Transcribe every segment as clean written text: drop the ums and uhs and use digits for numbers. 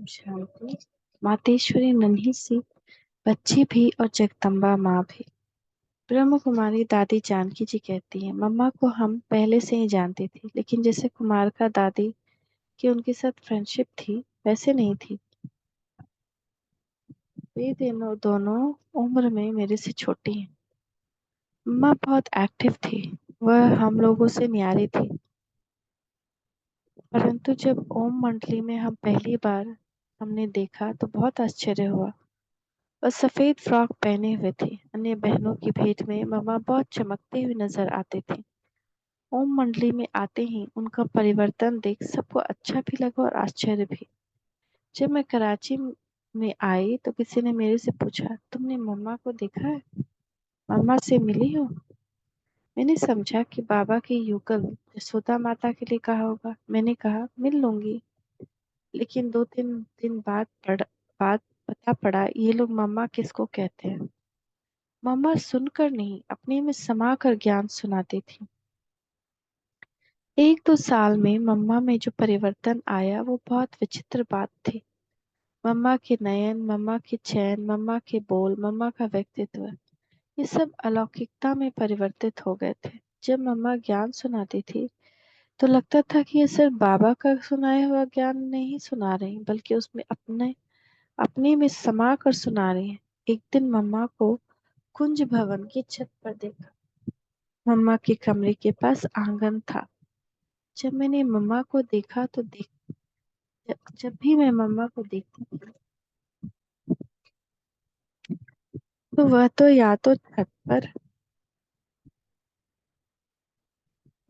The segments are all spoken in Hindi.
शांति। मातेश्वरी नन्ही सी बच्ची भी और जगदम्बा माँ भी। ब्रह्म कुमारी दादी जानकी जी कहती हैं, मम्मा को हम पहले से ही जानती थी, लेकिन जैसे कुमार का दादी की उनके साथ फ्रेंडशिप थी वैसे नहीं थी। वे दोनों दोनों उम्र में मेरे से छोटी हैं। मम्मा बहुत एक्टिव थी। वह हम लोगों से न्यारी थी। परंतु जब ओम मंडली में हम पहली बार हमने देखा तो बहुत आश्चर्य हुआ। वह सफेद फ्रॉक पहने हुए थे। अन्य बहनों की भेंट में मम्मा बहुत चमकते हुए नजर आते थे। ओम मंडली में आते ही उनका परिवर्तन देख सबको अच्छा भी लगा और आश्चर्य भी। जब मैं कराची में आई तो किसी ने मेरे से पूछा, तुमने मम्मा को देखा है? मम्मा से मिली हो? मैंने समझा कि बाबा के युगल यशोदा माता के लिए कहा होगा। मैंने कहा मिल लूंगी, लेकिन 2-3 दिन बाद पता पड़ा ये लोग मम्मा किसको कहते हैं। मम्मा सुनकर नहीं, अपने में समा कर ज्ञान सुनाती थी। 1-2 साल में मम्मा में जो परिवर्तन आया वो बहुत विचित्र बात थी। मम्मा के नयन, मम्मा के चैन, मम्मा के बोल, मम्मा का व्यक्तित्व, ये सब अलौकिकता में परिवर्तित हो गए थे। जब मम्मा ज्ञान सुनाती थी तो लगता था कि ये सिर्फ बाबा का सुनाया हुआ ज्ञान नहीं सुना रही, बल्कि उसमें अपने में समा कर सुना रही है। एक दिन मम्मा को कुंज भवन की छत पर देखा। मम्मा के कमरे के पास आंगन था। जब मैंने मम्मा को देखा तो जब भी मैं मम्मा को देखती थी तो वह तो या तो छत पर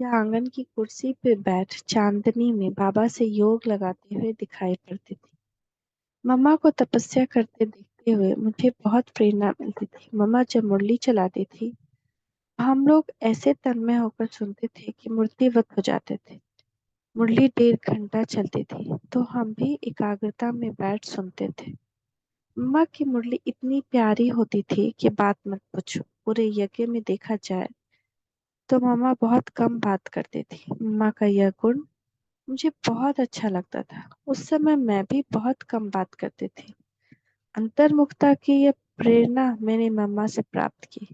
या आंगन की कुर्सी पे बैठ चांदनी में बाबा से योग लगाते हुए दिखाई पड़ती थी। मम्मा को तपस्या करते देखते हुए मुझे बहुत प्रेरणा मिलती थी। मम्मा जब मुरली चलाती थी हम लोग ऐसे तन्मय होकर सुनते थे कि मूर्तिवत हो जाते थे। मुरली 1.5 घंटा चलती थी तो हम भी एकाग्रता में बैठ सुनते थे। मम्मा की मुरली इतनी प्यारी होती थी कि बात मत पूछो। पूरे यज्ञ में देखा जाए तो मम्मा बहुत कम बात करती थी। मम्मा का यह गुण मुझे बहुत अच्छा लगता था। उस समय मैं भी बहुत कम बात करती थी। अंतर्मुखता की यह प्रेरणा मैंने मम्मा से प्राप्त की।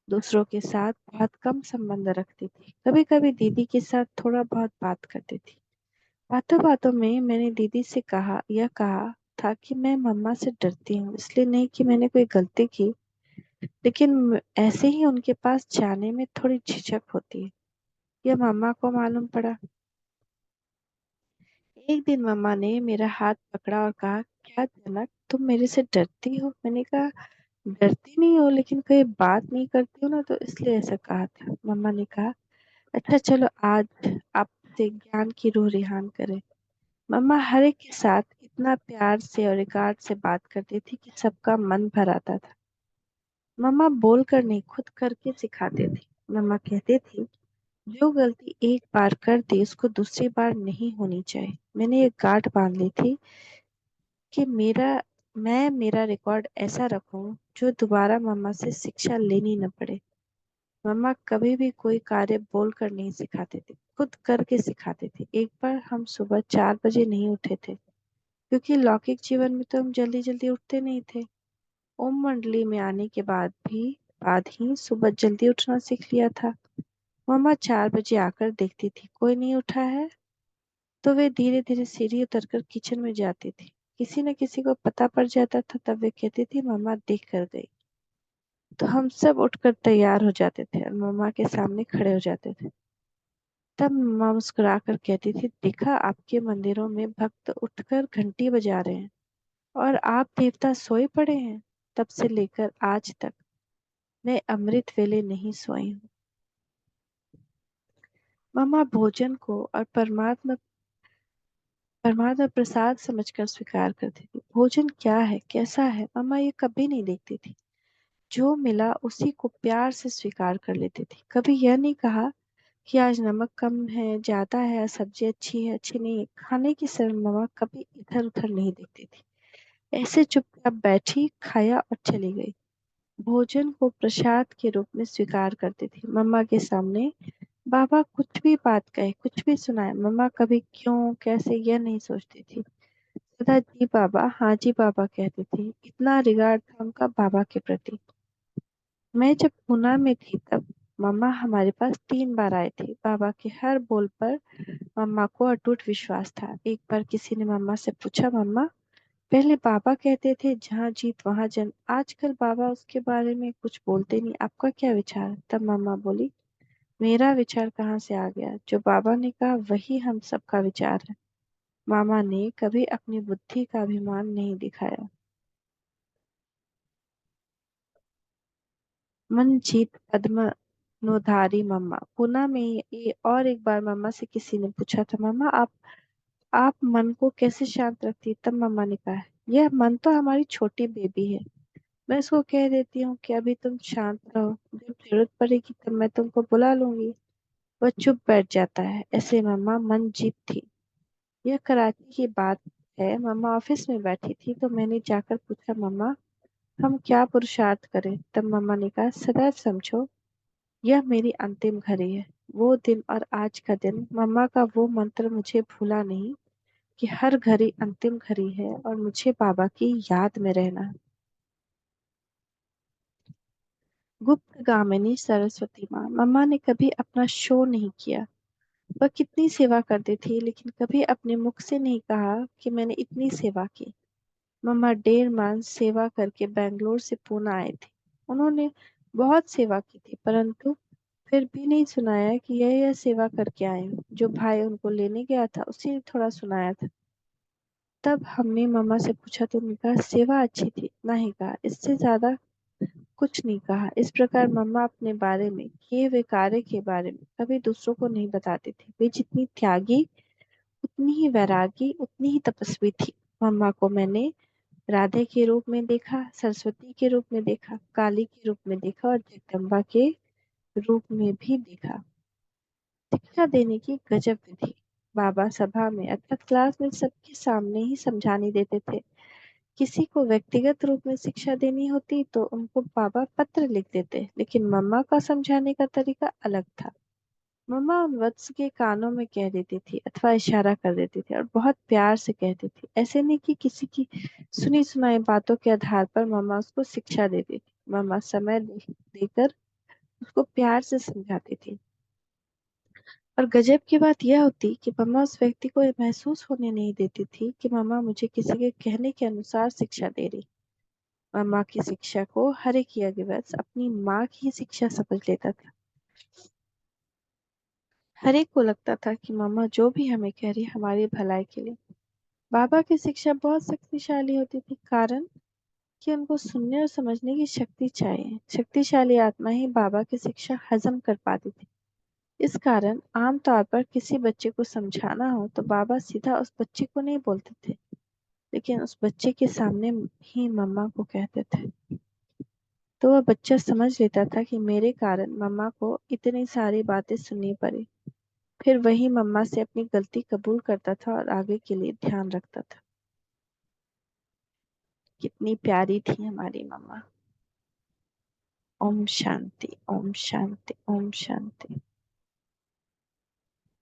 दूसरों के साथ बहुत कम संबंध रखती थी। कभी कभी दीदी के साथ थोड़ा बहुत बात करती थी। बातों बातों में मैंने दीदी से यह कहा था कि मैं मम्मा से डरती हूँ, इसलिए नहीं कि मैंने कोई गलती की, लेकिन ऐसे ही उनके पास जाने में थोड़ी झिझक होती है। यह मम्मा को मालूम पड़ा। एक दिन मम्मा ने मेरा हाथ पकड़ा और कहा, क्या जनक, तुम मेरे से डरती हो? मैंने कहा, डरती नहीं हो, लेकिन कोई बात नहीं करती हो ना, तो इसलिए ऐसा कहा था। मम्मा ने कहा, अच्छा चलो आज आपसे ज्ञान की रूह रिहान करें। मम्मा हर एक के साथ इतना प्यार से और रिगार्ड से बात करती थी कि सबका मन भर आता था। मम्मा बोल कर नहीं, खुद करके सिखाते थे। मम्मा कहते थे, जो गलती एक बार कर दी उसको दूसरी बार नहीं होनी चाहिए। मैंने एक गांठ बांध ली थी कि मेरा रिकॉर्ड ऐसा रखूं जो दोबारा मम्मा से शिक्षा लेनी न पड़े। मम्मा कभी भी कोई कार्य बोल कर नहीं सिखाते थे, खुद करके सिखाते थे। एक बार हम सुबह 4 बजे नहीं उठे थे, क्योंकि लौकिक जीवन में तो हम जल्दी जल्दी उठते नहीं थे। ओम मंडली में आने के बाद ही सुबह जल्दी उठना सीख लिया था। मम्मा 4 बजे आकर देखती थी कोई नहीं उठा है तो वे धीरे धीरे सीढ़ी उतरकर किचन में जाती थी। किसी न किसी को पता पड़ जाता था, तब वे कहती थी मम्मा देख कर गई। तो हम सब उठकर तैयार हो जाते थे और मम्मा के सामने खड़े हो जाते थे। तब मम्मा मुस्कुराकर कहती थी, देखा, आपके मंदिरों में भक्त उठकर घंटी बजा रहे हैं और आप देवता सोए पड़े हैं। तब से लेकर आज तक मैं अमृत वेले नहीं सोई हूँ। मम्मा भोजन को और परमात्मा प्रसाद समझकर स्वीकार करती थी। भोजन क्या है, कैसा है, मम्मा ये कभी नहीं देखती थी। जो मिला उसी को प्यार से स्वीकार कर लेती थी। कभी यह नहीं कहा कि आज नमक कम है, ज्यादा है, सब्जी अच्छी है, अच्छी नहीं है। खाने की समय मम्मा कभी इधर उधर नहीं देखती थी। ऐसे चुपचाप बैठी, खाया और चली गई। भोजन को प्रसाद के रूप में स्वीकार करती थी। मम्मा के सामने बाबा कुछ भी बात कहे, कुछ भी सुनाए, मम्मा कभी क्यों, कैसे, यह नहीं सोचती थी। सदा जी बाबा, हाँ जी बाबा कहती थी। इतना रिगार्ड था उनका बाबा के प्रति। मैं जब पूना में थी तब मम्मा हमारे पास 3 बार आए थे। बाबा के हर बोल पर मम्मा को अटूट विश्वास था। एक बार किसी ने मम्मा से पूछा, मम्मा पहले बाबा कहते थे जहाँ जीत वहां जंग, आजकल बाबा उसके बारे में कुछ बोलते नहीं, आपका क्या विचार है? तब मम्मा बोली, मेरा विचार कहाँ से आ गया, जो बाबा ने कहा वही हम सबका विचार है। मामा ने कभी अपनी बुद्धि का अभिमान नहीं दिखाया। मनजीत पद्मनोधारी मम्मा। पुणे में ये और एक बार मम्मा से किसी ने पूछा था, मम्मा आप मन को कैसे शांत रखती? तब मम्मा ने कहा, यह मन तो हमारी छोटी बेबी है, मैं इसको कह देती हूँ कि अभी तुम शांत रहो, जब जरूरत पड़ेगी तब मैं तुमको बुला लूंगी। वह चुप बैठ जाता है। ऐसे मम्मा मनजीत थी। यह कराची की बात है। मम्मा ऑफिस में बैठी थी तो मैंने जाकर पूछा, मम्मा हम क्या पुरुषार्थ करें? तब मम्मा ने कहा, सदैव समझो यह मेरी अंतिम घड़ी है। वो दिन और आज का दिन, मम्मा का वो मंत्र मुझे भूला नहीं कि हर घड़ी अंतिम घड़ी है और मुझे बाबा की याद में रहना है। गुप्त गामिनी सरस्वती माँ। मम्मा ने कभी अपना शो नहीं किया। वह कितनी सेवा करती थी लेकिन कभी अपने मुख से नहीं कहा कि मैंने इतनी सेवा की। मम्मा 1.5 मास सेवा करके बेंगलोर से पूना आए थे। उन्होंने बहुत सेवा की थी, परंतु फिर भी नहीं सुनाया कि यह सेवा करके आए हूँ। जो भाई उनको लेने गया था उसी ने थोड़ा सुनाया था। तब हमने मम्मा से पूछा तो उन्होंने कहा, सेवा अच्छी थी, इतना ही कहा, इससे ज्यादा कुछ नहीं कहा। इस प्रकार मम्मा अपने बारे में, किए हुए कार्य के बारे में कभी दूसरों को नहीं बताती थी। वे जितनी त्यागी, उतनी ही वैरागी, उतनी ही तपस्वी थी। मम्मा को मैंने राधे के रूप में देखा, सरस्वती के रूप में देखा, काली के रूप में देखा और जगदम्बा के रूप में भी देखा। शिक्षा देने की गजब विधि। बाबा सभा में अर्थात क्लास में सबके सामने ही समझाने देते थे। किसी को व्यक्तिगत रूप में शिक्षा देनी होती तो उनको बाबा पत्र लिख देते, लेकिन मम्मा का समझाने का तरीका अलग था। मम्मा उन वत्स के कानों में कह देती थी अथवा इशारा कर देती थी और बहुत प्यार से कहती थी। ऐसे नहीं कि किसी की सुनी सुनाई बातों के आधार पर मम्मा उसको शिक्षा देती थी। मम्मा समय देकर उसको प्यार से समझाती थी। और गजब की बात यह होती कि मम्मा उस व्यक्ति को ये महसूस होने नहीं देती थी कि मम्मा मुझे किसी के कहने के अनुसार शिक्षा दे रही। मम्मा की शिक्षा को हर एक यज्ञवत्स अपनी माँ की शिक्षा समझ लेता था। हर एक को लगता था कि मम्मा जो भी हमें कह रही है हमारी भलाई के लिए। बाबा की शिक्षा बहुत शक्तिशाली होती थी, कारण कि उनको सुनने और समझने की शक्ति चाहिए। शक्तिशाली आत्मा ही बाबा की शिक्षा हजम कर पाती थी। इस कारण आमतौर पर किसी बच्चे को समझाना हो तो बाबा सीधा उस बच्चे को नहीं बोलते थे, लेकिन उस बच्चे के सामने ही मम्मा को कहते थे। तो वह बच्चा समझ लेता था कि मेरे कारण मम्मा को इतनी सारी बातें सुननी पड़ी। फिर वही मम्मा से अपनी गलती कबूल करता था और आगे के लिए ध्यान रखता था। कितनी प्यारी थी हमारी मम्मा। ओम शांति, ओम शांति, ओम शांति।